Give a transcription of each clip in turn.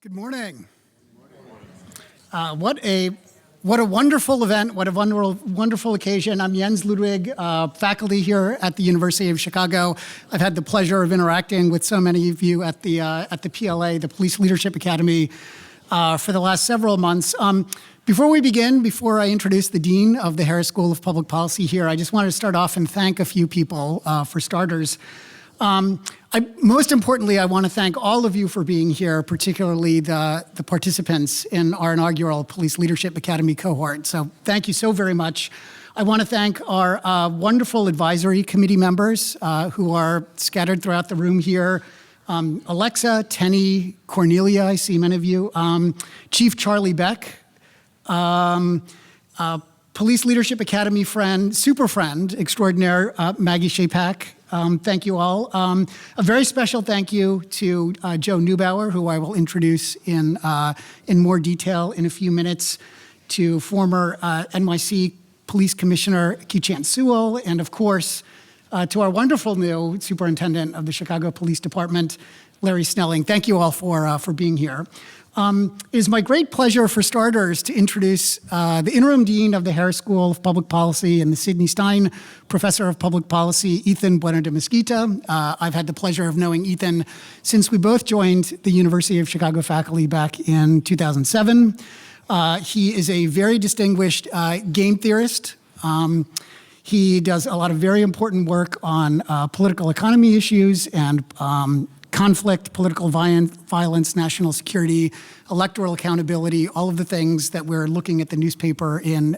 Good morning. What a wonderful event, what a wonderful occasion. I'm Jens Ludwig, faculty here at the University of Chicago. I've had the pleasure of interacting with so many of you at the PLA, the Police Leadership Academy, for the last several months. Before we begin, before I introduce the Dean of the Harris School of Public Policy here, I just wanted to start off and thank a few people. For starters, most importantly, I want to thank all of you for being here, particularly the participants in our inaugural Police Leadership Academy cohort. So thank you so very much. I want to thank our wonderful advisory committee members who are scattered throughout the room here. Alexa, Tenny, Cornelia, I see many of you. Chief Charlie Beck, Police Leadership Academy friend, super friend extraordinaire, Maggie Shapak. Thank you all. A very special thank you to Joe Neubauer, who I will introduce in more detail in a few minutes, to former NYC Police Commissioner Keechant Sewell, and of course, to our wonderful new Superintendent of the Chicago Police Department, Larry Snelling. Thank you all for being here. It is my great pleasure, for starters, to introduce the Interim Dean of the Harris School of Public Policy and the Sidney Stein Professor of Public Policy, Ethan Bueno de Mesquita. I've had the pleasure of knowing Ethan since we both joined the University of Chicago faculty back in 2007. He is a very distinguished game theorist. He does a lot of very important work on political economy issues and conflict, political violence, national security, electoral accountability, all of the things that we're looking at the newspaper in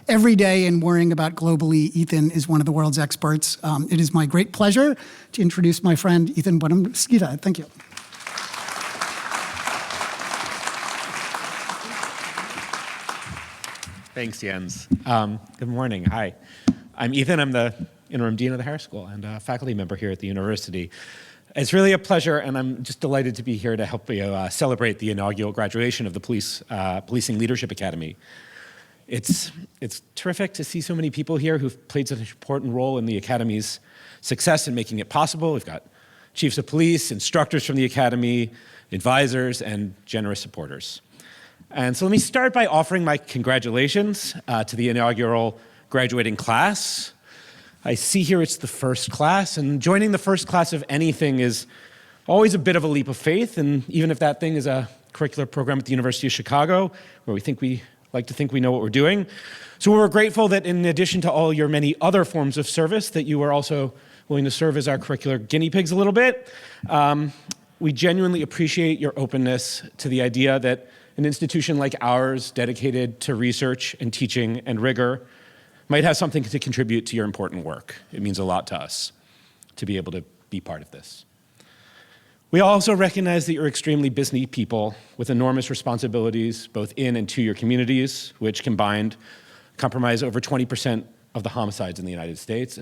every day and worrying about globally. Ethan is one of the world's experts. It is my great pleasure to introduce my friend, Ethan Bueno de Mesquita. Thank you. Thanks, Jens. Good morning. Hi. I'm Ethan. I'm the Interim Dean of the Harris School and a faculty member here at the university. It's really a pleasure, and I'm just delighted to be here to help you celebrate the inaugural graduation of the Policing Leadership Academy. It's terrific to see so many people here who've played such an important role in the Academy's success in making it possible. We've got chiefs of police, instructors from the Academy, advisors, and generous supporters. And so let me start by offering my congratulations to the inaugural graduating class. I see here it's the first class, and joining the first class of anything is always a bit of a leap of faith, and even if that thing is a curricular program at the University of Chicago, where we like to think we know what we're doing. So we're grateful that in addition to all your many other forms of service, that you are also willing to serve as our curricular guinea pigs a little bit. We genuinely appreciate your openness to the idea that an institution like ours, dedicated to research and teaching and rigor, might have something to contribute to your important work. It means a lot to us to be able to be part of this. We also recognize that you're extremely busy people with enormous responsibilities both in and to your communities, which combined comprise over 20% of the homicides in the United States.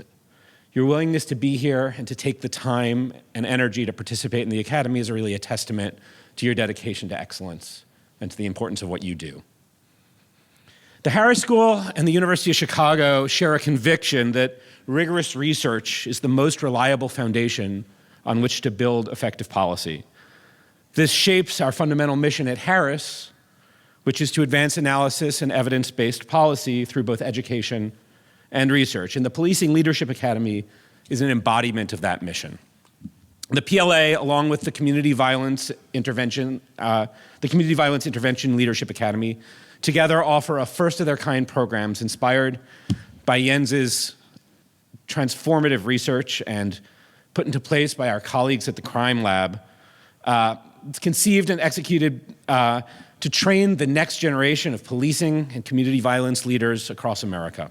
Your willingness to be here and to take the time and energy to participate in the Academy is really a testament to your dedication to excellence and to the importance of what you do. The Harris School and the University of Chicago share a conviction that rigorous research is the most reliable foundation on which to build effective policy. This shapes our fundamental mission at Harris, which is to advance analysis and evidence-based policy through both education and research. And the Policing Leadership Academy is an embodiment of that mission. The PLA, along with the Community Violence Intervention Leadership Academy, together offer a first-of-their-kind programs inspired by Jens's transformative research and put into place by our colleagues at the Crime Lab. It's conceived and executed to train the next generation of policing and community violence leaders across America.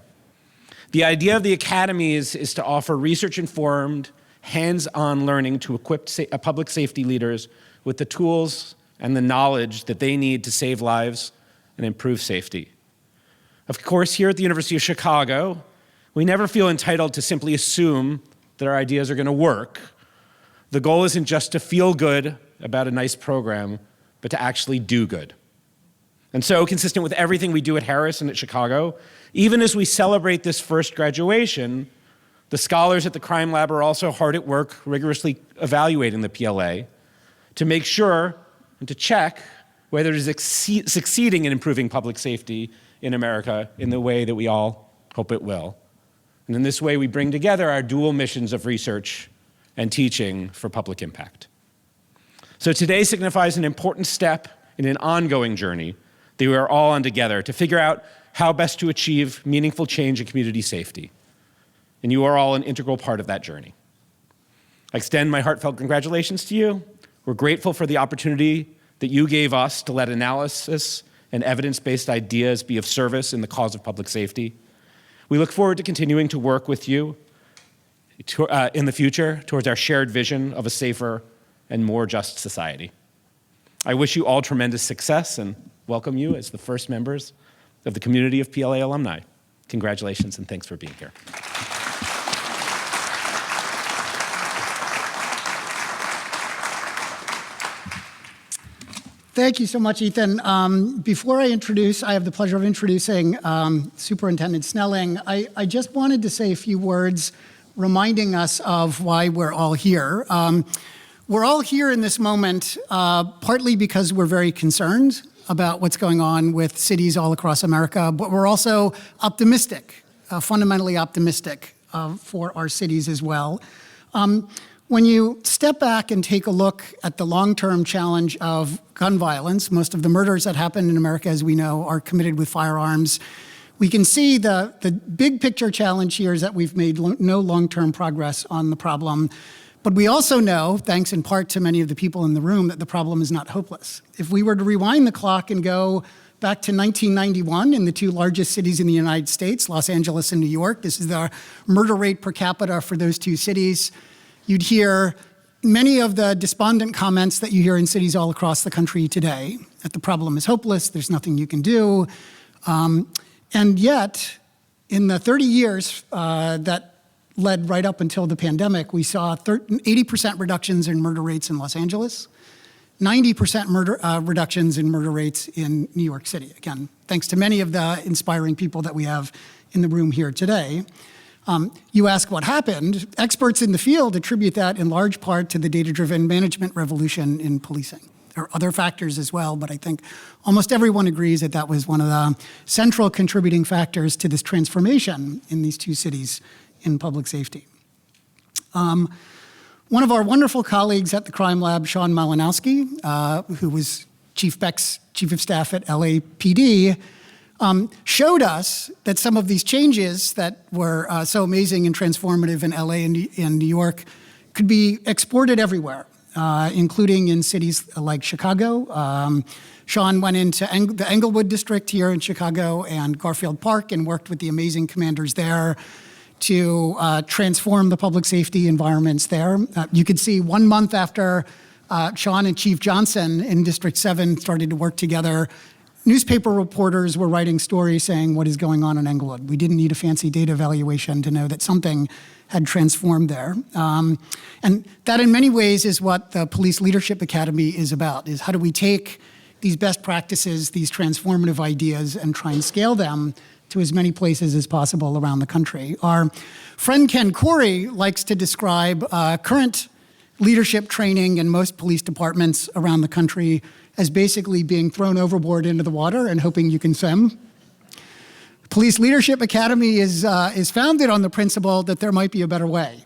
The idea of the Academy is to offer research-informed, hands-on learning to equip public safety leaders with the tools and the knowledge that they need to save lives and improve safety. Of course, here at the University of Chicago, we never feel entitled to simply assume that our ideas are going to work. The goal isn't just to feel good about a nice program, but to actually do good. And so, consistent with everything we do at Harris and at Chicago, even as we celebrate this first graduation, the scholars at the Crime Lab are also hard at work rigorously evaluating the PLA to make sure and to check whether it is succeeding in improving public safety in America in the way that we all hope it will. And in this way, we bring together our dual missions of research and teaching for public impact. So today signifies an important step in an ongoing journey that we are all on together to figure out how best to achieve meaningful change in community safety. And you are all an integral part of that journey. I extend my heartfelt congratulations to you. We're grateful for the opportunity that you gave us to let analysis and evidence-based ideas be of service in the cause of public safety. We look forward to continuing to work with you in the future towards our shared vision of a safer and more just society. I wish you all tremendous success and welcome you as the first members of the community of PLA alumni. Congratulations and thanks for being here. Thank you so much, Ethan. Before I have the pleasure of introducing Superintendent Snelling, I just wanted to say a few words reminding us of why we're all here. We're all here in this moment partly because we're very concerned about what's going on with cities all across America, but we're also optimistic, fundamentally optimistic for our cities as well. When you step back and take a look at the long-term challenge of gun violence, most of the murders that happen in America, as we know, are committed with firearms. We can see the big picture challenge here is that we've made no long-term progress on the problem. But we also know, thanks in part to many of the people in the room, that the problem is not hopeless. If we were to rewind the clock and go back to 1991 in the two largest cities in the United States, Los Angeles and New York, this is the murder rate per capita for those two cities, you'd hear many of the despondent comments that you hear in cities all across the country today, that the problem is hopeless, there's nothing you can do. And yet, in the 30 years that led right up until the pandemic, we saw 80% reductions in murder rates in Los Angeles, 90% reductions in murder rates in New York City. Again, thanks to many of the inspiring people that we have in the room here today. You ask what happened. Experts in the field attribute that in large part to the data-driven management revolution in policing. There are other factors as well, but I think almost everyone agrees that that was one of the central contributing factors to this transformation in these two cities in public safety. One of our wonderful colleagues at the Crime Lab, Sean Malinowski, who was Chief of Staff at LAPD, showed us that some of these changes that were so amazing and transformative in LA and New York could be exported everywhere, including in cities like Chicago. Sean went into the Englewood district here in Chicago and Garfield Park and worked with the amazing commanders there to transform the public safety environments there. You could see 1 month after Sean and Chief Johnson in District 7 started to work together, newspaper reporters were writing stories saying what is going on in Englewood. We didn't need a fancy data evaluation to know that something had transformed there. And that in many ways is what the Police Leadership Academy is about, is how do we take these best practices, these transformative ideas, and try and scale them to as many places as possible around the country. Our friend Ken Corey likes to describe current leadership training in most police departments around the country as basically being thrown overboard into the water and hoping you can swim. Police Leadership Academy is founded on the principle that there might be a better way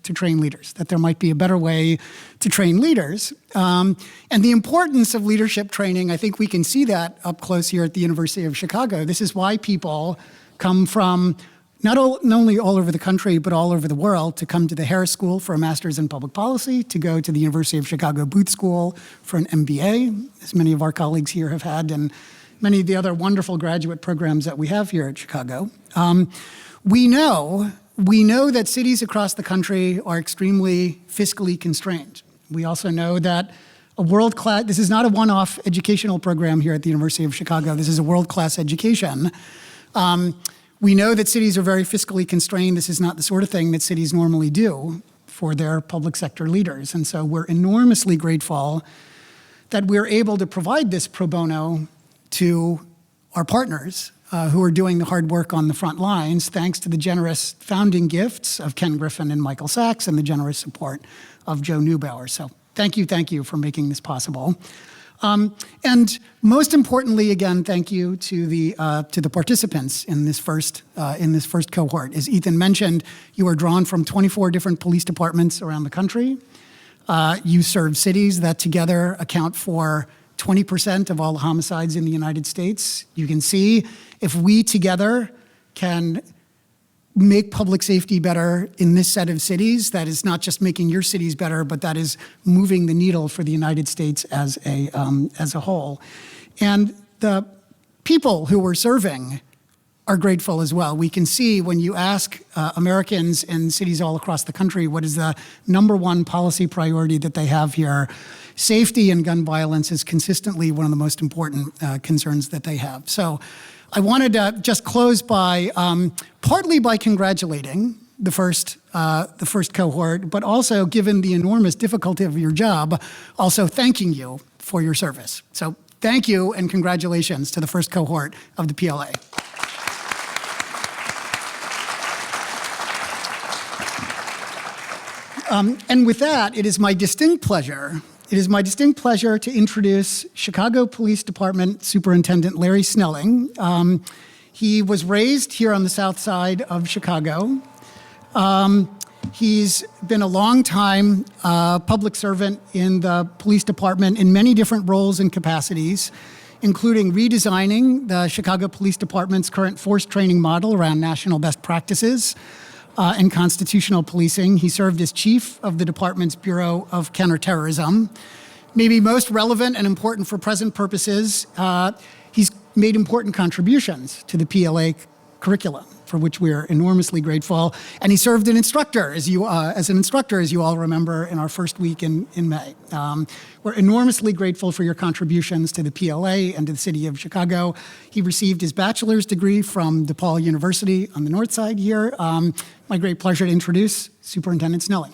to train leaders, that there might be a better way to train leaders. And the importance of leadership training, I think we can see that up close here at the University of Chicago. This is why people come from not only all over the country, but all over the world to come to the Harris School for a master's in public policy, to go to the University of Chicago Booth School for an MBA, as many of our colleagues here have had, and many of the other wonderful graduate programs that we have here at Chicago. We know that cities across the country are extremely fiscally constrained. We also know that this is not a one-off educational program here at the University of Chicago. This is a world-class education. We know that cities are very fiscally constrained. This is not the sort of thing that cities normally do for their public sector leaders. And so we're enormously grateful that we're able to provide this pro bono to our partners who are doing the hard work on the front lines, thanks to the generous founding gifts of Ken Griffin and Michael Sachs and the generous support of Joe Neubauer. So thank you for making this possible. And most importantly, again, thank you to the participants in this first cohort. As Ethan mentioned, you are drawn from 24 different police departments around the country. You serve cities that together account for 20% of all homicides in the United States. You can see if we together can make public safety better in this set of cities, that is not just making your cities better, but that is moving the needle for the United States as a whole. And the people who we're serving are grateful as well. We can see when you ask Americans in cities all across the country what is the #1 policy priority that they have here, safety and gun violence is consistently one of the most important concerns that they have. So I wanted to just close by partly by congratulating the first cohort, but also, given the enormous difficulty of your job, also thanking you for your service. So thank you and congratulations to the first cohort of the PLA. And with that, it is my distinct pleasure to introduce Chicago Police Department Superintendent Larry Snelling. He was raised here on the south side of Chicago. He's been a long-time public servant in the police department in many different roles and capacities, including redesigning the Chicago Police Department's current force training model around national best practices and constitutional policing. He served as chief of the department's Bureau of Counterterrorism. Maybe most relevant and important for present purposes, he's made important contributions to the PLA curriculum, for which we are enormously grateful. And he served as an instructor, as you all remember, in our first week in May. We're enormously grateful for your contributions to the PLA and to the city of Chicago. He received his bachelor's degree from DePaul University on the north side here. My great pleasure to introduce Superintendent Snelling.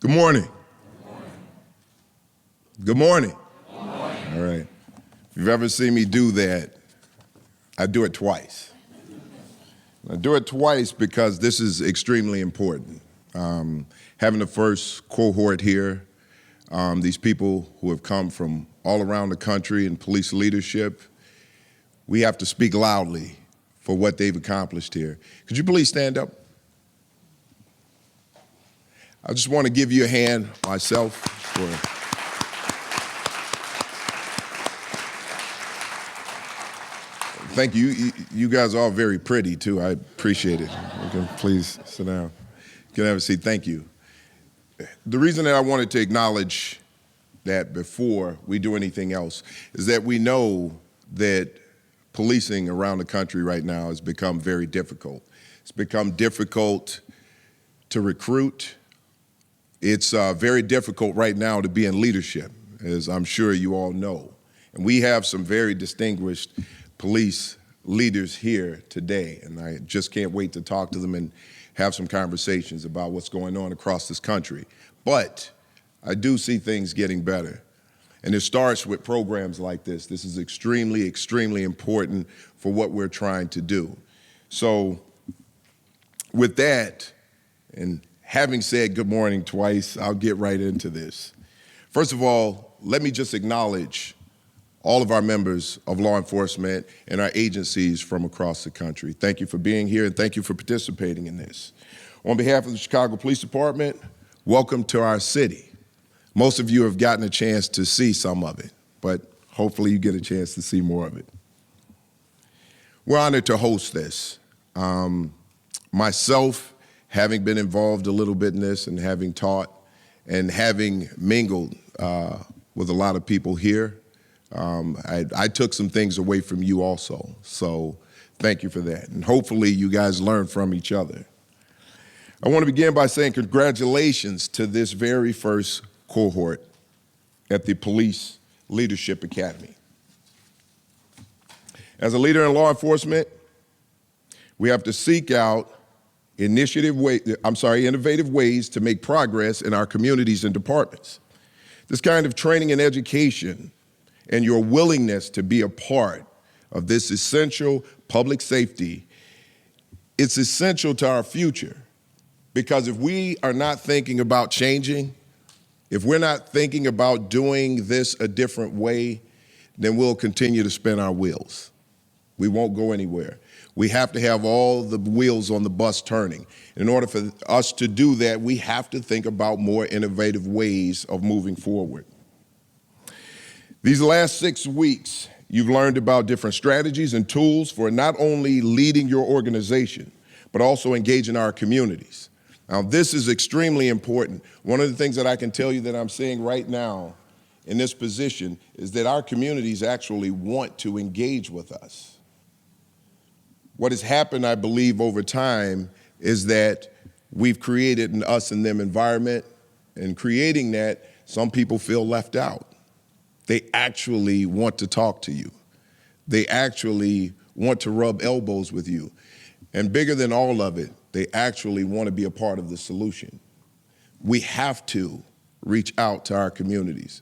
Good morning. Good morning. Good morning. All right. If you've ever seen me do that, I do it twice. I do it twice because this is extremely important. Having the first cohort here, these people who have come from all around the country in police leadership, we have to speak loudly for what they've accomplished here. Could you please stand up? I just want to give you a hand myself for thank you. You guys are all very pretty too. I appreciate it. You can please sit down. You can have a seat. Thank you. The reason that I wanted to acknowledge that before we do anything else is that we know that policing around the country right now has become very difficult. It's become difficult to recruit. It's very difficult right now to be in leadership, as I'm sure you all know. And we have some very distinguished police leaders here today, and I just can't wait to talk to them and have some conversations about what's going on across this country. But I do see things getting better. And it starts with programs like this. This is extremely, extremely important for what we're trying to do. So with that, and having said good morning twice, I'll get right into this. First of all, let me just acknowledge all of our members of law enforcement and our agencies from across the country. Thank you for being here and thank you for participating in this. On behalf of the Chicago Police Department, welcome to our city. Most of you have gotten a chance to see some of it, but hopefully you get a chance to see more of it. We're honored to host this. Myself, having been involved a little bit in this and having taught and having mingled with a lot of people here, I took some things away from you also. So thank you for that. And hopefully you guys learn from each other. I want to begin by saying congratulations to this very first cohort at the Police Leadership Academy. As a leader in law enforcement, we have to seek out innovative ways to make progress in our communities and departments. This kind of training and education and your willingness to be a part of this essential public safety, it's essential to our future. Because if we are not thinking about changing, if we're not thinking about doing this a different way, then we'll continue to spin our wheels. We won't go anywhere. We have to have all the wheels on the bus turning. In order for us to do that, we have to think about more innovative ways of moving forward. These last 6 weeks, you've learned about different strategies and tools for not only leading your organization, but also engaging our communities. Now, this is extremely important. One of the things that I can tell you that I'm seeing right now in this position is that our communities actually want to engage with us. What has happened, I believe, over time is that we've created an us and them environment, and creating that, some people feel left out. They actually want to talk to you. They actually want to rub elbows with you. And bigger than all of it, they actually want to be a part of the solution. We have to reach out to our communities,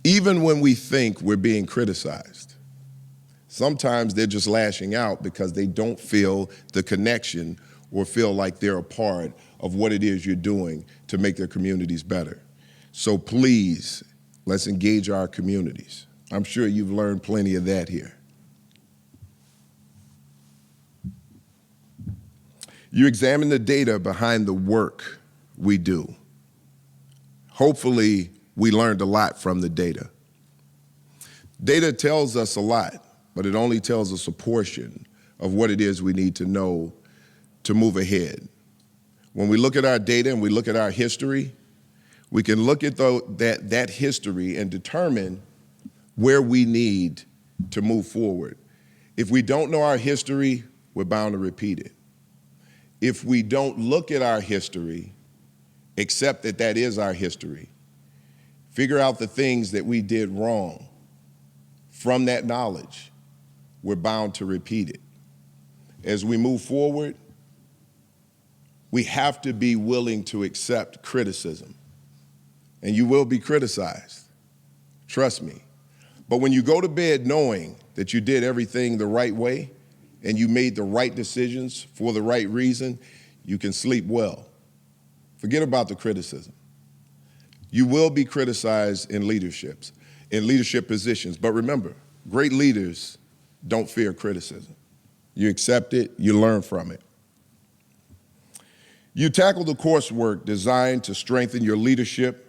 even when we think we're being criticized. Sometimes they're just lashing out because they don't feel the connection or feel like they're a part of what it is you're doing to make their communities better. So please, let's engage our communities. I'm sure you've learned plenty of that here. You examine the data behind the work we do. Hopefully, we learned a lot from the data. Data tells us a lot, but it only tells us a portion of what it is we need to know to move ahead. When we look at our data and we look at our history, we can look at that history and determine where we need to move forward. If we don't know our history, we're bound to repeat it. If we don't look at our history, accept that that is our history, figure out the things that we did wrong, from that knowledge, we're bound to repeat it. As we move forward, we have to be willing to accept criticism. And you will be criticized, trust me. But when you go to bed knowing that you did everything the right way and you made the right decisions for the right reason, you can sleep well. Forget about the criticism. You will be criticized in leadership positions. But remember, great leaders don't fear criticism. You accept it, you learn from it. You tackle the coursework designed to strengthen your leadership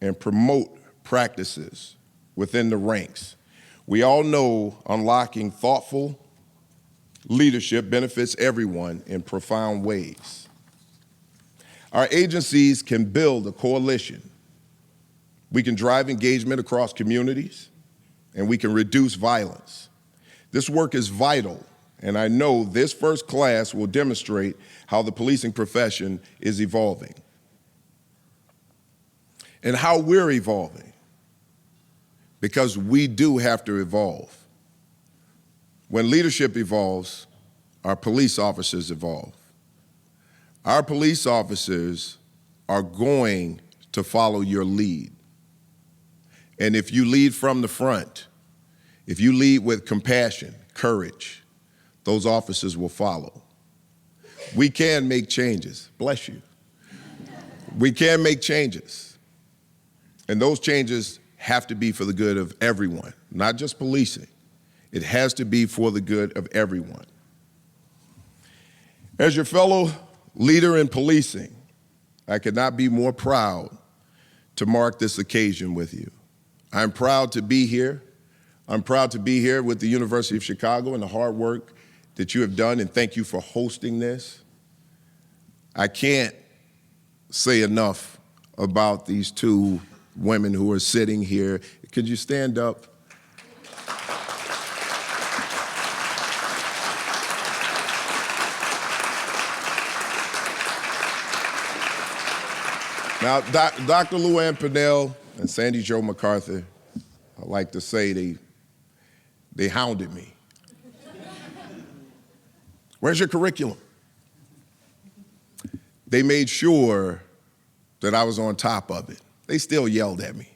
and promote practices within the ranks. We all know unlocking thoughtful leadership benefits everyone in profound ways. Our agencies can build a coalition. We can drive engagement across communities, and we can reduce violence. This work is vital, and I know this first class will demonstrate how the policing profession is evolving and how we're evolving, because we do have to evolve. When leadership evolves, our police officers evolve. Our police officers are going to follow your lead. And if you lead from the front, if you lead with compassion, courage, those officers will follow. We can make changes. Bless you. We can make changes. And those changes have to be for the good of everyone, not just policing. It has to be for the good of everyone. As your fellow leader in policing, I could not be more proud to mark this occasion with you. I'm proud to be here. I'm proud to be here with the University of Chicago and the hard work that you have done, and thank you for hosting this. I can't say enough about these two women who are sitting here. Could you stand up? Now, Dr. Luann Pinnell and Sandy Jo MacArthur, I like to say they hounded me. Where's your curriculum? They made sure that I was on top of it. They still yelled at me.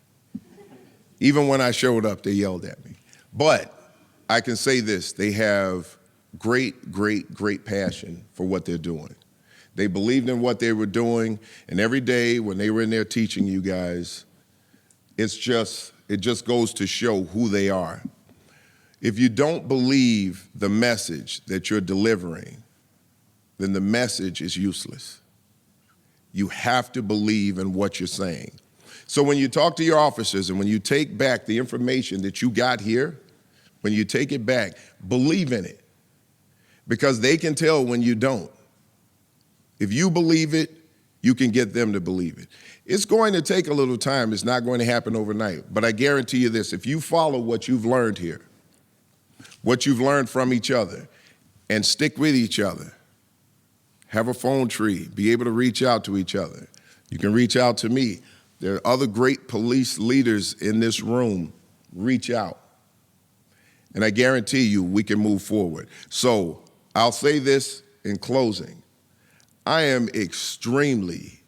Even when I showed up, they yelled at me. But I can say this, they have great, great, great passion for what they're doing. They believed in what they were doing, and every day when they were in there teaching you guys, it just goes to show who they are. If you don't believe the message that you're delivering, then the message is useless. You have to believe in what you're saying. So when you talk to your officers and when you take back the information that you got here, when you take it back, believe in it, because they can tell when you don't. If you believe it, you can get them to believe it. It's going to take a little time. It's not going to happen overnight. But I guarantee you this, if you follow what you've learned here, what you've learned from each other, and stick with each other, have a phone tree, be able to reach out to each other. You can reach out to me. There are other great police leaders in this room. Reach out. And I guarantee you we can move forward. So I'll say this in closing. I am extremely,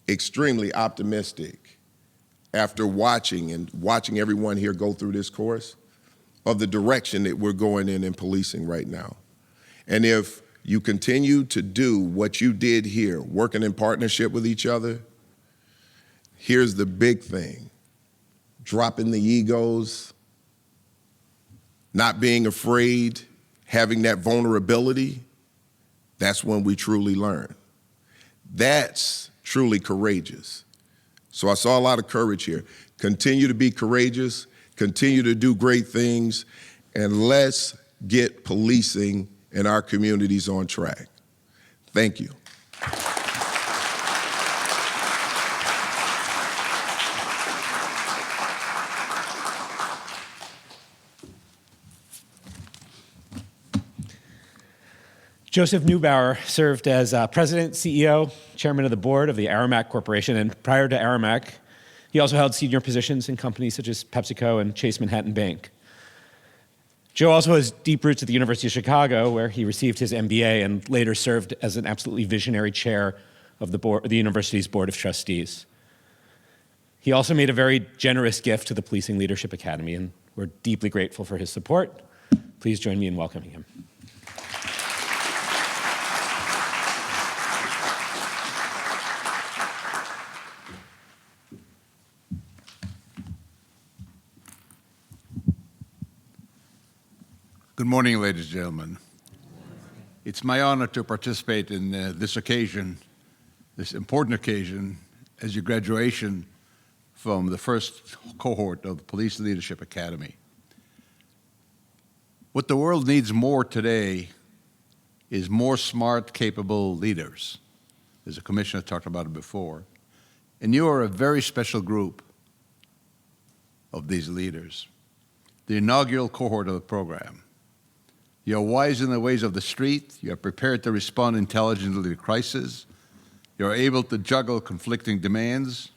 extremely optimistic after watching everyone here go through this course of the direction that we're going in policing right now. And if you continue to do what you did here, working in partnership with each other, here's the big thing: dropping the egos, not being afraid, having that vulnerability. That's when we truly learn. That's truly courageous. So I saw a lot of courage here. Continue to be courageous, continue to do great things, and let's get policing in our communities on track. Thank you. Joseph Neubauer served as president, CEO, chairman of the board of the Aramark Corporation, and prior to Aramark, he also held senior positions in companies such as PepsiCo and Chase Manhattan Bank. Joe also has deep roots at the University of Chicago, where he received his MBA and later served as an absolutely visionary chair of the university's Board of Trustees. He also made a very generous gift to the Policing Leadership Academy, and we're deeply grateful for his support. Please join me in welcoming him. Good morning, ladies and gentlemen. It's my honor to participate in this occasion, this important occasion, as your graduation from the first cohort of the Police Leadership Academy. What the world needs more today is more smart, capable leaders. As the commissioner talked about it before. And you are a very special group of these leaders, the inaugural cohort of the program. You're wise in the ways of the street. You're prepared to respond intelligently to crisis. You're able to juggle conflicting demands.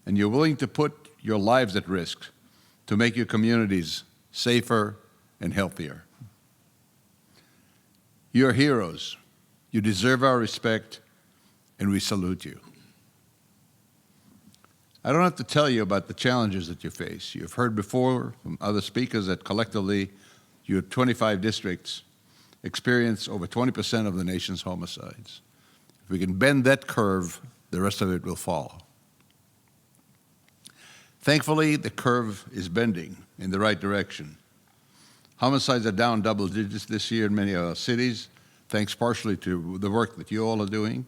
And you're willing to put your lives at risk to make your communities safer and healthier. You're heroes. You deserve our respect, and we salute you. I don't have to tell you about the challenges that you face. You've heard before from other speakers that collectively your 25 districts experience over 20% of the nation's homicides. If we can bend that curve, the rest of it will follow. Thankfully, the curve is bending in the right direction. Homicides are down double digits this year in many of our cities, thanks partially to the work that you all are doing,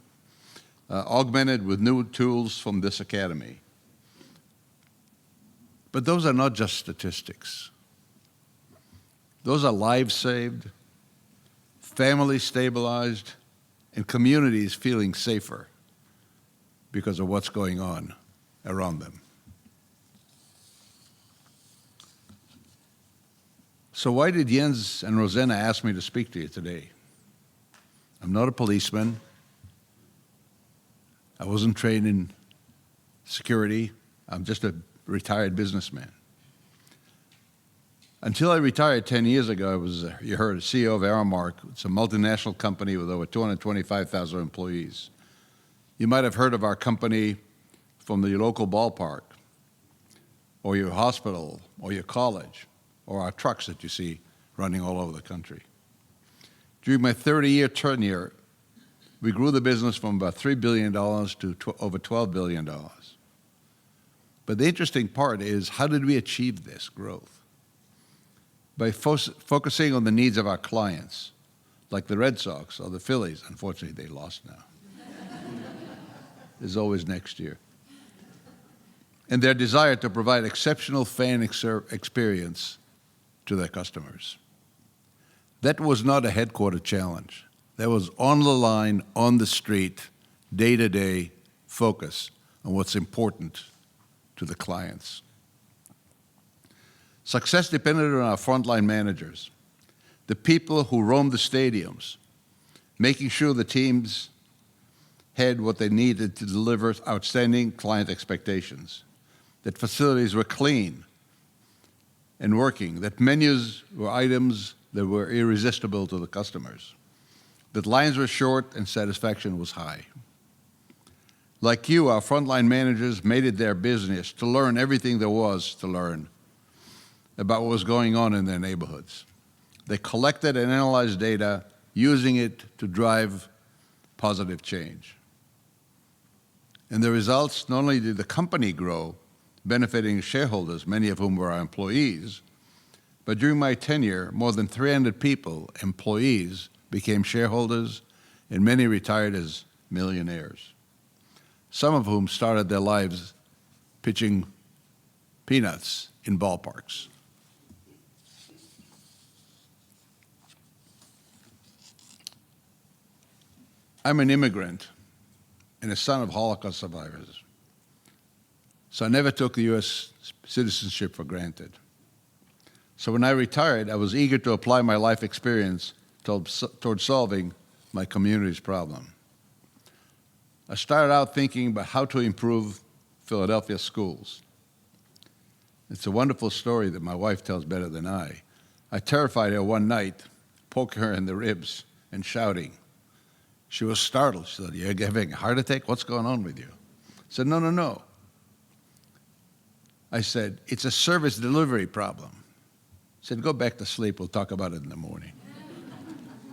augmented with new tools from this academy. But those are not just statistics. Those are lives saved, families stabilized, and communities feeling safer because of what's going on around them. So why did Jens and Rosanna ask me to speak to you today? I'm not a policeman. I wasn't trained in security. I'm just a retired businessman. Until I retired 10 years ago, I was, you heard, CEO of Aramark. It's a multinational company with over 225,000 employees. You might have heard of our company from the local ballpark, or your hospital, or your college, or our trucks that you see running all over the country. During my 30-year tenure, we grew the business from about $3 billion to over $12 billion. But the interesting part is, how did we achieve this growth? By focusing on the needs of our clients, like the Red Sox or the Phillies. Unfortunately, they lost now. There's always next year. And their desire to provide exceptional fan experience to their customers. That was not a headquarter challenge. That was on the line, on the street, day-to-day focus on what's important to the clients. Success depended on our frontline managers, the people who roamed the stadiums, making sure the teams had what they needed to deliver outstanding client expectations, that facilities were clean and working, that menus were items that were irresistible to the customers, that lines were short and satisfaction was high. Like you, our frontline managers made it their business to learn everything there was to learn about what was going on in their neighborhoods. They collected and analyzed data, using it to drive positive change. And the results, not only did the company grow, benefiting shareholders, many of whom were our employees, but during my tenure, more than 300 people, employees, became shareholders, and many retired as millionaires, some of whom started their lives pitching peanuts in ballparks. I'm an immigrant and a son of Holocaust survivors, so I never took the U.S. citizenship for granted. So when I retired, I was eager to apply my life experience toward solving my community's problem. I started out thinking about how to improve Philadelphia schools. It's a wonderful story that my wife tells better than I. I terrified her one night, poking her in the ribs and shouting. She was startled. She said, "You're having a heart attack? What's going on with you?" I said, "No, no, no." I said, "It's a service delivery problem." I said, "Go back to sleep. We'll talk about it in the morning."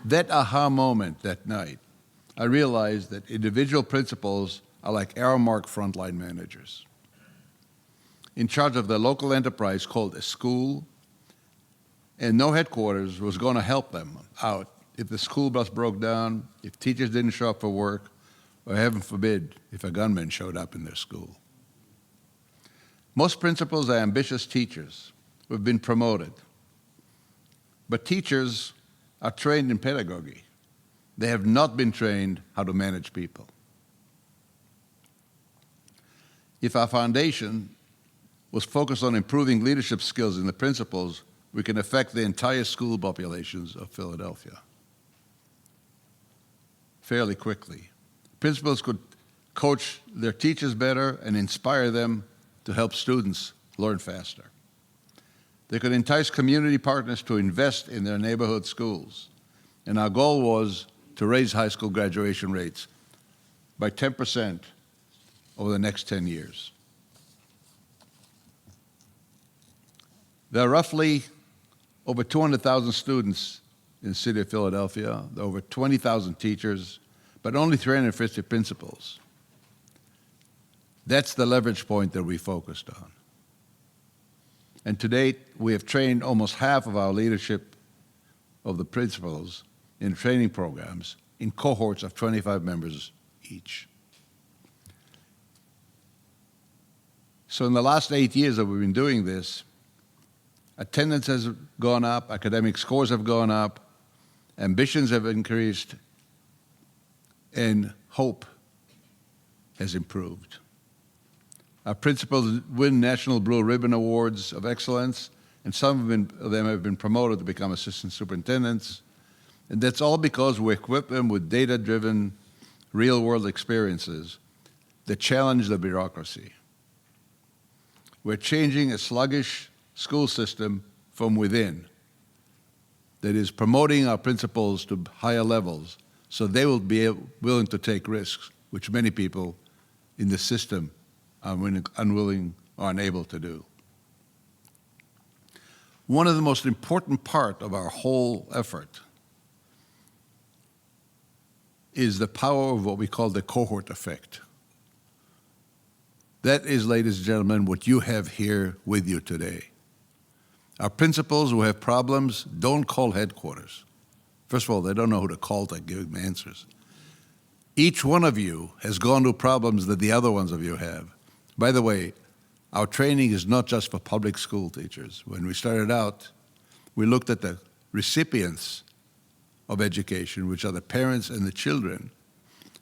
That aha moment that night, I realized that individual principals are like Aramark frontline managers, in charge of the local enterprise called a school, and no headquarters was going to help them out if the school bus broke down, if teachers didn't show up for work, or heaven forbid, if a gunman showed up in their school. Most principals are ambitious teachers who have been promoted, but teachers are trained in pedagogy. They have not been trained how to manage people. If our foundation was focused on improving leadership skills in the principals, we can affect the entire school populations of Philadelphia fairly quickly. Principals could coach their teachers better and inspire them to help students learn faster. They could entice community partners to invest in their neighborhood schools. And our goal was to raise high school graduation rates by 10% over the next 10 years. There are roughly over 200,000 students in the city of Philadelphia, there are over 20,000 teachers, but only 350 principals. That's the leverage point that we focused on. And to date, we have trained almost half of our leadership of the principals in training programs in cohorts of 25 members each. So in the last 8 years that we've been doing this, attendance has gone up, academic scores have gone up, ambitions have increased, and hope has improved. Our principals win National Blue Ribbon Awards of Excellence, and some of them have been promoted to become assistant superintendents. And that's all because we equip them with data-driven, real-world experiences that challenge the bureaucracy. We're changing a sluggish school system from within that is promoting our principals to higher levels so they will be willing to take risks, which many people in the system are unwilling or unable to do. one of the most important part of our whole effort is the power of what we call the cohort effect. That is, ladies and gentlemen, what you have here with you today. Our principals who have problems don't call headquarters. First of all, they don't know who to call to give them answers. Each one of you has gone through problems that the other ones of you have. By the way, our training is not just for public school teachers. When we started out, we looked at the recipients of education, which are the parents and the children,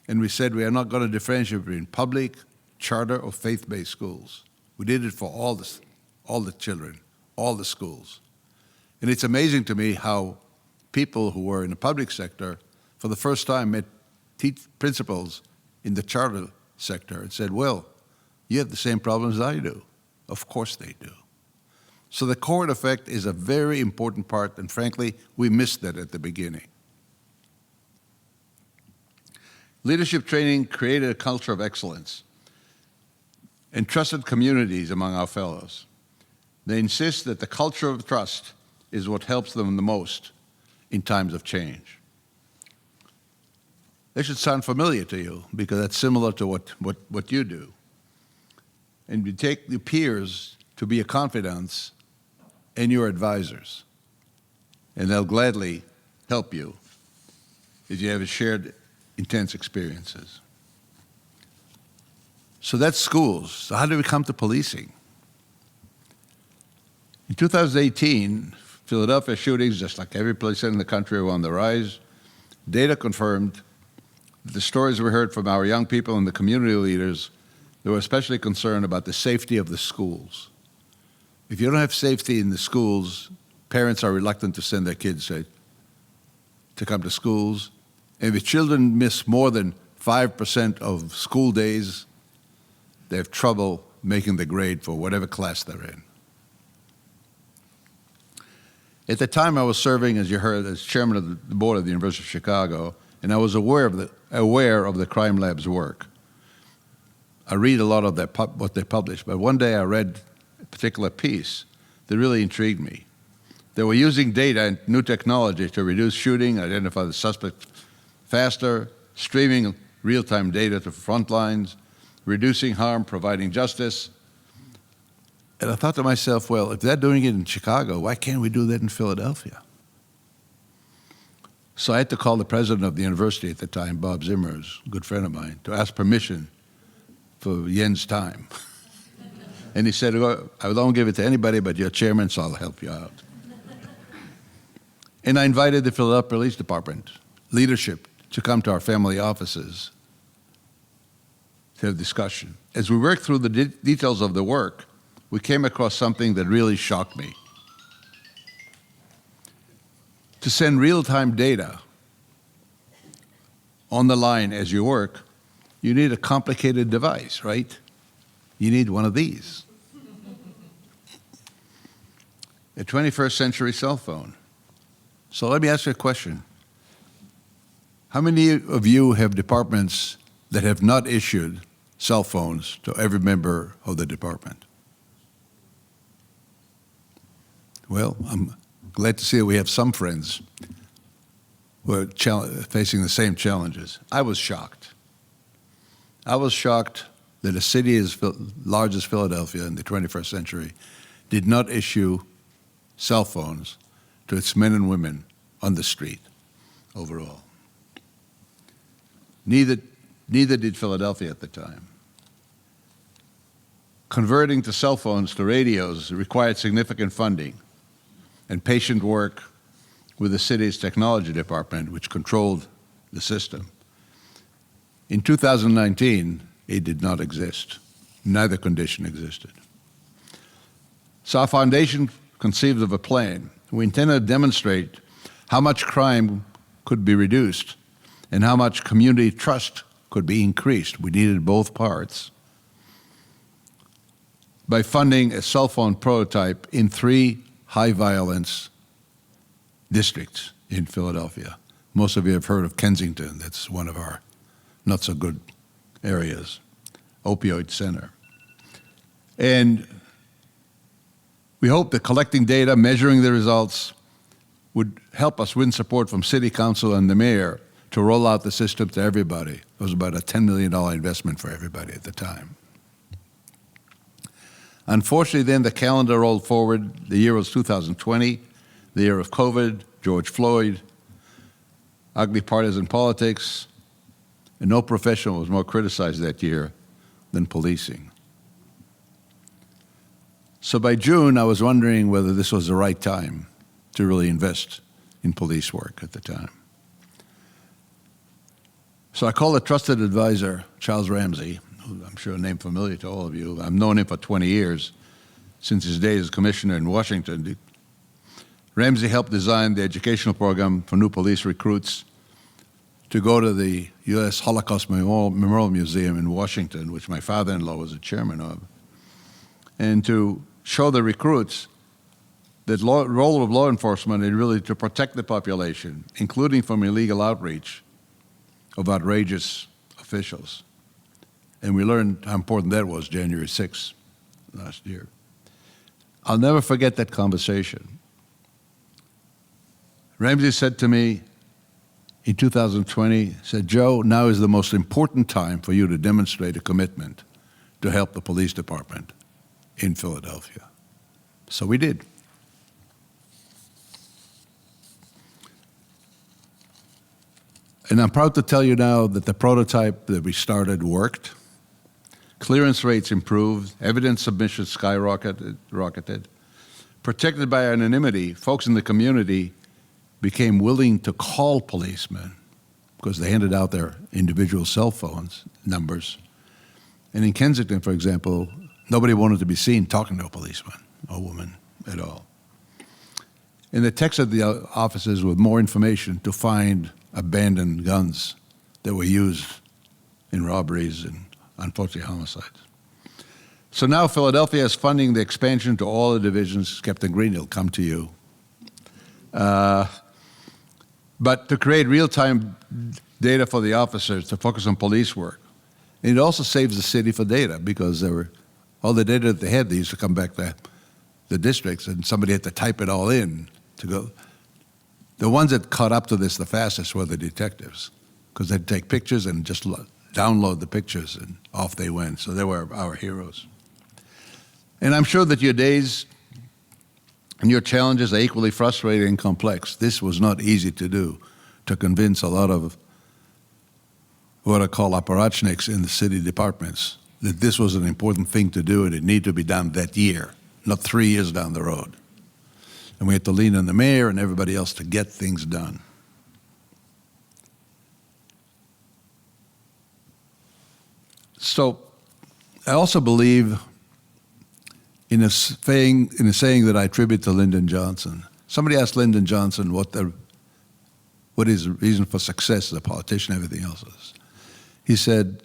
and we said we are not going to differentiate between public, charter, or faith-based schools. We did it for all the children, all the schools. And it's amazing to me how people who were in the public sector for the first time met principals in the charter sector and said, well, you have the same problems I do. Of course they do. So the cohort effect is a very important part, and frankly, we missed that at the beginning. Leadership training created a culture of excellence and trusted communities among our fellows. They insist that the culture of trust is what helps them the most in times of change. They should sound familiar to you because that's similar to what you do. And you take your peers to be your confidants and your advisors. And they'll gladly help you if you have shared intense experiences. So that's schools. So how do we come to policing? In 2018, Philadelphia shootings, just like every place in the country, were on the rise. Data confirmed that the stories we heard from our young people and the community leaders, they were especially concerned about the safety of the schools. If you don't have safety in the schools, parents are reluctant to send their kids to come to schools. And if children miss more than 5% of school days, they have trouble making the grade for whatever class they're in. At the time, I was serving, as you heard, as chairman of the board of the University of Chicago, and I was aware of the crime lab's work. I read a lot of what they publish, but one day I read a particular piece that really intrigued me. They were using data and new technology to reduce shooting, identify the suspect faster, streaming real-time data to front lines, reducing harm, providing justice. And I thought to myself, well, if they're doing it in Chicago, why can't we do that in Philadelphia? So I had to call the president of the university at the time, Bob Zimmers, a good friend of mine, to ask permission for Yen's time. And he said, well, I don't give it to anybody but your chairman, so I'll help you out. And I invited the Philadelphia Police Department leadership to come to our family offices to have discussion. As we worked through the details of the work, we came across something that really shocked me. To send real-time data on the line as you work, you need a complicated device, right? You need one of these. A 21st century cell phone. So let me ask you a question. How many of you have departments that have not issued cell phones to every member of the department? Well, I'm glad to see that we have some friends who are facing the same challenges. I was shocked. I was shocked that a city as large as Philadelphia in the 21st century did not issue cell phones to its men and women on the street overall. Neither did Philadelphia at the time. Converting to cell phones to radios required significant funding and patient work with the city's technology department, which controlled the system. In 2019, it did not exist. Neither condition existed. So our foundation conceived of a plan. We intended to demonstrate how much crime could be reduced and how much community trust could be increased. We needed both parts. By funding a cell phone prototype in 3 high-violence districts in Philadelphia. Most of you have heard of Kensington. That's one of our not-so-good areas, opioid center. And We hope that collecting data, measuring the results, would help us win support from City Council and the Mayor to roll out the system to everybody. It was about a $10 million investment for everybody at the time. Unfortunately, then the calendar rolled forward. The year was 2020, the year of COVID, George Floyd, ugly partisan politics, and no profession was more criticized that year than policing. So by June, I was wondering whether this was the right time to really invest in police work at the time. So I called a trusted advisor, Charles Ramsey, who I'm sure a name familiar to all of you. I've known him for 20 years, since his days as commissioner in Washington. Ramsey helped design the educational program for new police recruits to go to the U.S. Holocaust Memorial Museum in Washington, which my father-in-law was the chairman of, and to show the recruits that role of law enforcement is really to protect the population, including from illegal outreach of outrageous officials. And we learned how important that was January 6th last year. I'll never forget that conversation. Ramsey said to me in 2020, said, "Joe, now is the most important time for you to demonstrate a commitment to help the police department in Philadelphia." So we did. And I'm proud to tell you now that the prototype that we started worked. Clearance rates improved, evidence submissions skyrocketed. Protected by anonymity, folks in the community became willing to call policemen because they handed out their individual cell phones numbers. And in Kensington, for example, nobody wanted to be seen talking to a policeman or woman at all. And they texted the officers with more information to find abandoned guns that were used in robberies and, unfortunately, homicides. So now Philadelphia is funding the expansion to all the divisions. Captain Green will come to you. But to create real-time data for the officers to focus on police work. And it also saves the city for data because all the data that they had, they used to come back to the districts and somebody had to type it all in to go. The ones that caught up to this the fastest were the detectives because they'd take pictures and just download the pictures and off they went. So they were our heroes. And I'm sure that your days and your challenges are equally frustrating and complex. This was not easy to do, to convince a lot of what I call apparatchiks in the city departments that this was an important thing to do and it needed to be done that year, not 3 years down the road. And we had to lean on the mayor and everybody else to get things done. So I also believe in a saying that I attribute to Lyndon Johnson. Somebody asked Lyndon Johnson what his reason for success as a politician and everything else is. He said,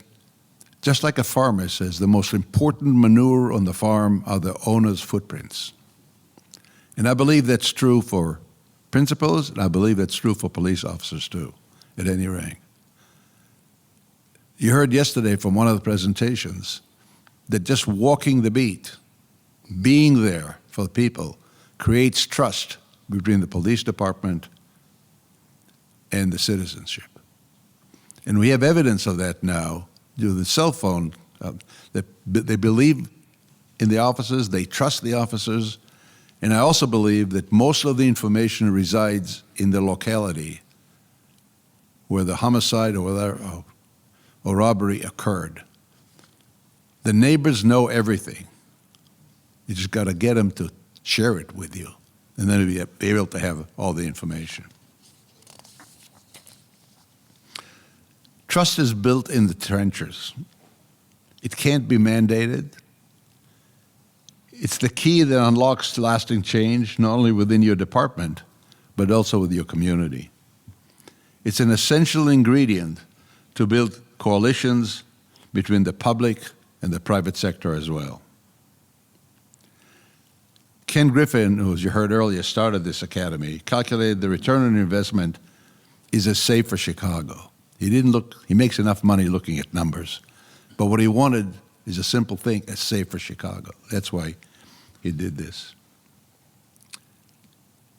just like a farmer says, the most important manure on the farm are the owner's footprints. And I believe that's true for principals, and I believe that's true for police officers too, at any rank. You heard yesterday from one of the presentations that just walking the beat, being there for the people, creates trust between the police department and the citizenship. And we have evidence of that now through the cell phone, that they believe in the officers, they trust the officers, and I also believe that most of the information resides in the locality where the homicide or robbery occurred. The neighbors know everything. You just got to get them to share it with you, and then you'll be able to have all the information. Trust is built in the trenches. It can't be mandated. It's the key that unlocks lasting change, not only within your department, but also with your community. It's an essential ingredient to build coalitions between the public and the private sector as well. Ken Griffin, who, as you heard earlier, started this academy, calculated the return on investment is as safe for Chicago. He makes enough money looking at numbers, but what he wanted is a simple thing, as safe for Chicago. That's why he did this.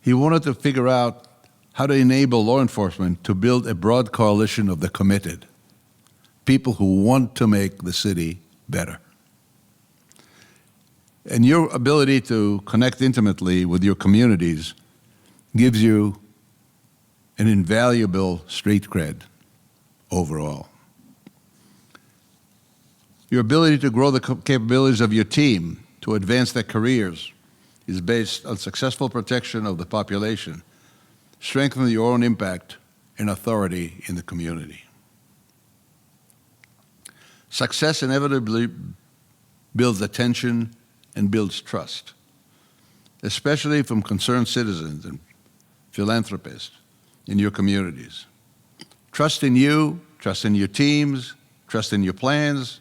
He wanted to figure out how to enable law enforcement to build a broad coalition of the committed, people who want to make the city better. And your ability to connect intimately with your communities gives you an invaluable street cred overall. Your ability to grow the capabilities of your team to advance their careers is based on successful protection of the population, strengthening your own impact and authority in the community. Success inevitably builds attention and builds trust, especially from concerned citizens and philanthropists in your communities. Trust in you, trust in your teams, trust in your plans,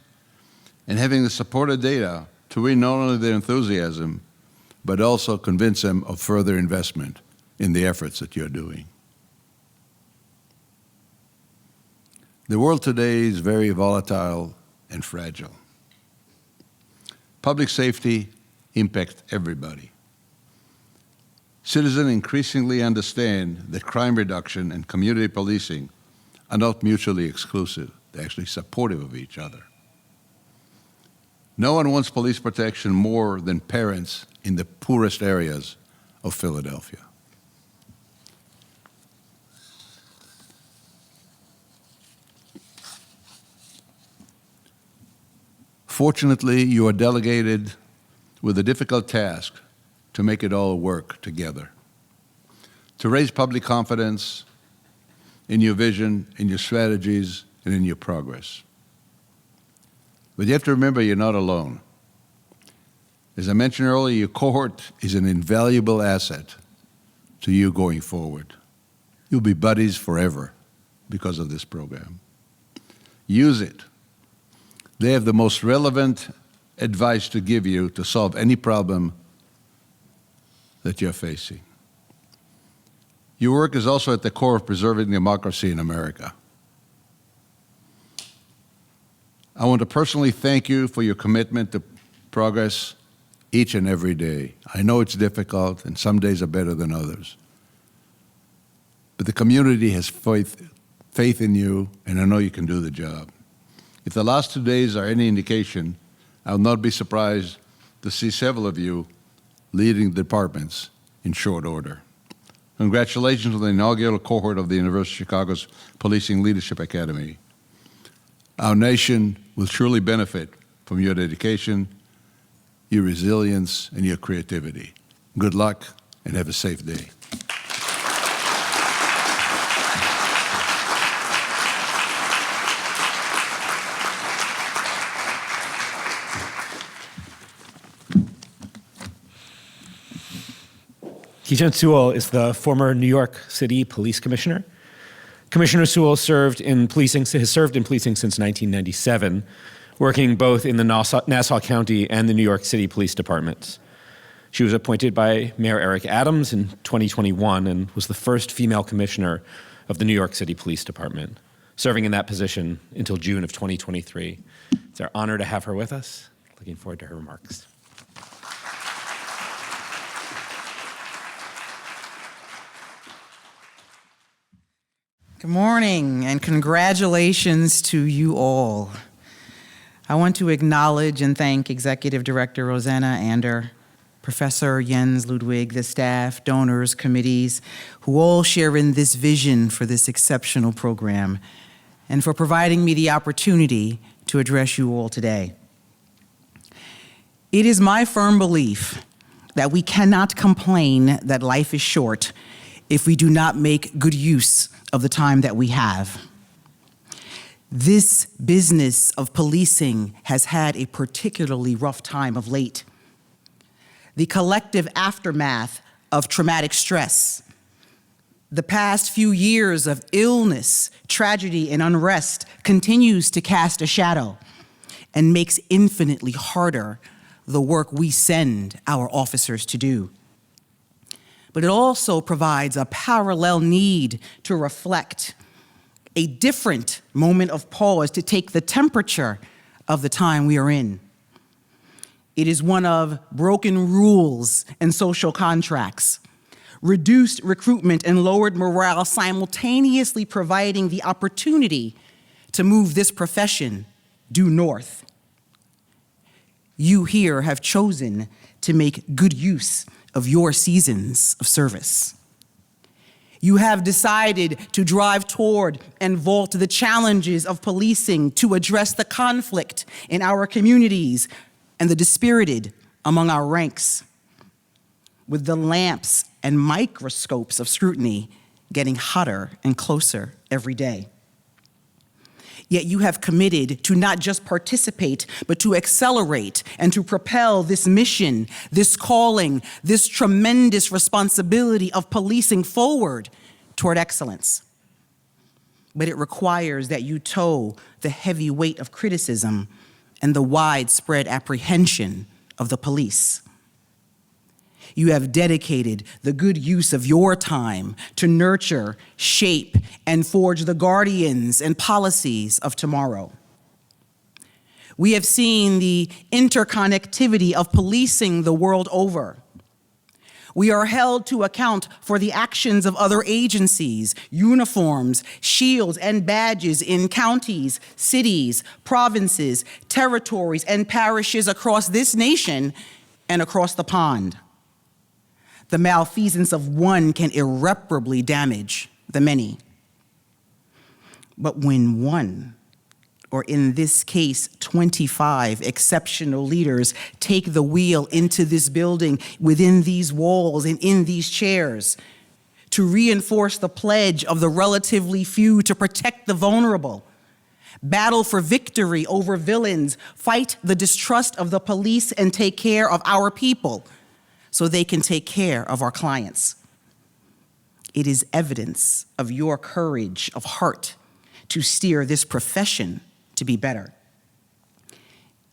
and having the supported data to win not only their enthusiasm, but also convince them of further investment in the efforts that you're doing. The world today is very volatile and fragile. Public safety impacts everybody. Citizens increasingly understand that crime reduction and community policing are not mutually exclusive. They're actually supportive of each other. No one wants police protection more than parents in the poorest areas of Philadelphia. Fortunately, you are delegated with a difficult task to make it all work together, to raise public confidence in your vision, in your strategies, and in your progress. But you have to remember you're not alone. As I mentioned earlier, your cohort is an invaluable asset to you going forward. You'll be buddies forever because of this program. Use it. They have the most relevant advice to give you to solve any problem that you're facing. Your work is also at the core of preserving democracy in America. I want to personally thank you for your commitment to progress each and every day. I know it's difficult, and some days are better than others. But the community has faith in you, and I know you can do the job. If the last 2 days are any indication, I will not be surprised to see several of you leading departments in short order. Congratulations on the inaugural cohort of the University of Chicago's Policing Leadership Academy. Our nation will surely benefit from your dedication, your resilience, and your creativity. Good luck, and have a safe day. Keechant Sewell is the former New York City Police Commissioner. Commissioner Sewell has served in policing since 1997, working both in the Nassau County and the New York City Police Departments. She was appointed by Mayor Eric Adams in 2021 and was the first female commissioner of the New York City Police Department, serving in that position until June of 2023. It's our honor to have her with us. Looking forward to her remarks. Good morning, and congratulations to you all. I want to acknowledge and thank Executive Director Rosanna Ander, Professor Jens Ludwig, the staff, donors, committees, who all share in this vision for this exceptional program, and for providing me the opportunity to address you all today. It is my firm belief that we cannot complain that life is short if we do not make good use of the time that we have. This business of policing has had a particularly rough time of late. The collective aftermath of traumatic stress, the past few years of illness, tragedy, and unrest continues to cast a shadow and makes infinitely harder the work we send our officers to do. But it also provides a parallel need to reflect, a different moment of pause to take the temperature of the time we are in. It is one of broken rules and social contracts, reduced recruitment and lowered morale, simultaneously providing the opportunity to move this profession due north. You here have chosen to make good use of your seasons of service. You have decided to drive toward and vault the challenges of policing to address the conflict in our communities and the dispirited among our ranks, with the lamps and microscopes of scrutiny getting hotter and closer every day. Yet you have committed to not just participate, but to accelerate and to propel this mission, this calling, this tremendous responsibility of policing forward toward excellence. But it requires that you tow the heavy weight of criticism and the widespread apprehension of the police. You have dedicated the good use of your time to nurture, shape, and forge the guardians and policies of tomorrow. We have seen the interconnectivity of policing the world over. We are held to account for the actions of other agencies, uniforms, shields, and badges in counties, cities, provinces, territories, and parishes across this nation and across the pond. The malfeasance of one can irreparably damage the many. But when one, or in this case, 25 exceptional leaders take the wheel into this building, within these walls and in these chairs, to reinforce the pledge of the relatively few to protect the vulnerable, battle for victory over villains, fight the distrust of the police, and take care of our people, so they can take care of our clients. It is evidence of your courage of heart to steer this profession to be better.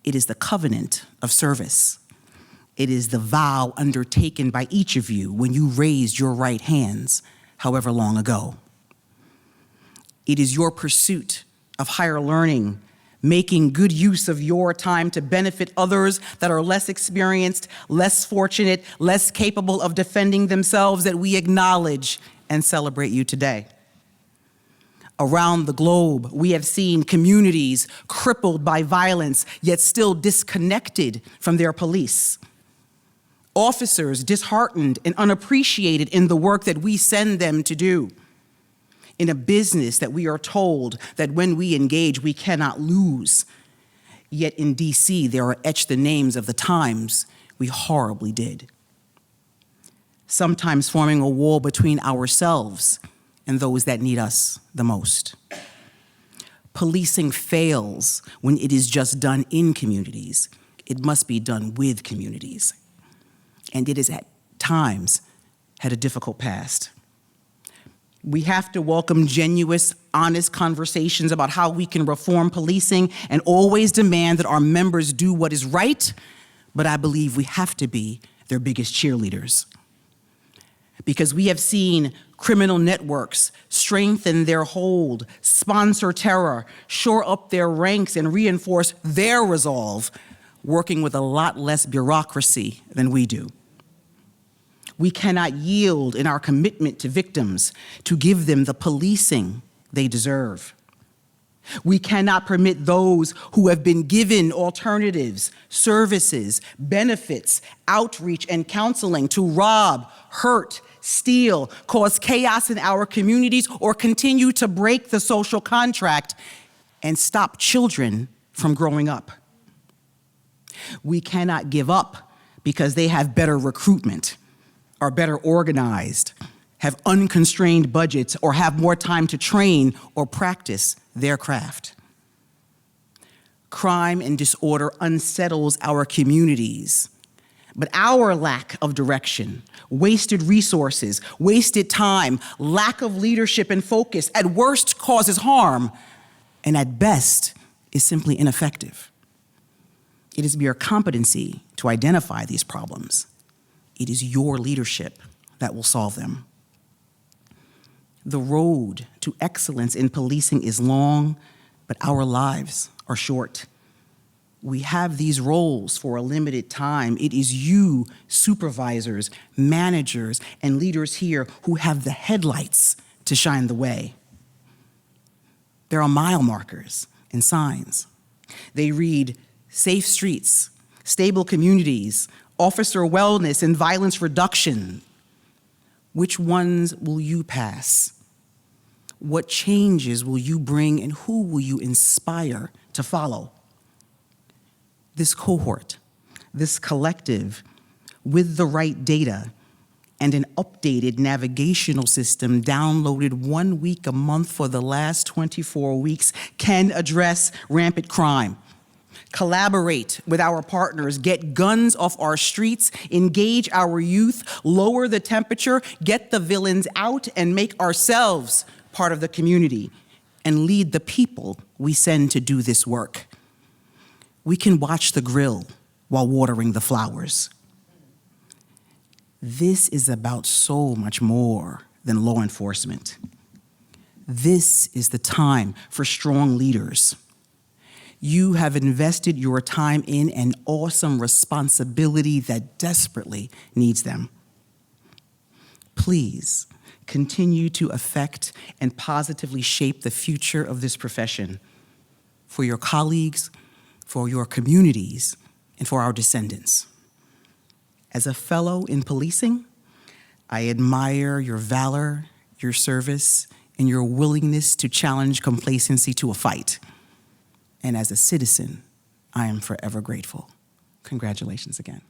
It is the covenant of service. It is the vow undertaken by each of you when you raised your right hands, however long ago. It is your pursuit of higher learning, making good use of your time to benefit others that are less experienced, less fortunate, less capable of defending themselves, that we acknowledge and celebrate you today. Around the globe, we have seen communities crippled by violence, yet still disconnected from their police. Officers disheartened and unappreciated in the work that we send them to do. In a business that we are told that when we engage, we cannot lose. Yet in DC, there are etched the names of the times we horribly did. Sometimes forming a wall between ourselves and those that need us the most. Policing fails when it is just done in communities. It must be done with communities. And it has at times had a difficult past. We have to welcome genuine, honest conversations about how we can reform policing and always demand that our members do what is right, but I believe we have to be their biggest cheerleaders. Because we have seen criminal networks strengthen their hold, sponsor terror, shore up their ranks, and reinforce their resolve, working with a lot less bureaucracy than we do. We cannot yield in our commitment to victims to give them the policing they deserve. We cannot permit those who have been given alternatives, services, benefits, outreach, and counseling to rob, hurt, steal, cause chaos in our communities, or continue to break the social contract and stop children from growing up. We cannot give up because they have better recruitment, are better organized, have unconstrained budgets, or have more time to train or practice their craft. Crime and disorder unsettles our communities, but our lack of direction, wasted resources, wasted time, lack of leadership and focus, at worst causes harm, and at best is simply ineffective. It is mere competency to identify these problems. It is your leadership that will solve them. The road to excellence in policing is long, but our lives are short. We have these roles for a limited time. It is you, supervisors, managers, and leaders here who have the headlights to shine the way. There are mile markers and signs. They read safe streets, stable communities, officer wellness, and violence reduction. Which ones will you pass? What changes will you bring, and who will you inspire to follow? This cohort, this collective, with the right data and an updated navigational system downloaded 1 week a month for the last 24 weeks, can address rampant crime, collaborate with our partners, get guns off our streets, engage our youth, lower the temperature, get the villains out, and make ourselves part of the community, and lead the people we send to do this work. We can watch the grill while watering the flowers. This is about so much more than law enforcement. This is the time for strong leaders. You have invested your time in an awesome responsibility that desperately needs them. Please continue to affect and positively shape the future of this profession for your colleagues, for your communities, and for our descendants. As a fellow in policing, I admire your valor, your service, and your willingness to challenge complacency to a fight. And as a citizen, I am forever grateful. Congratulations again.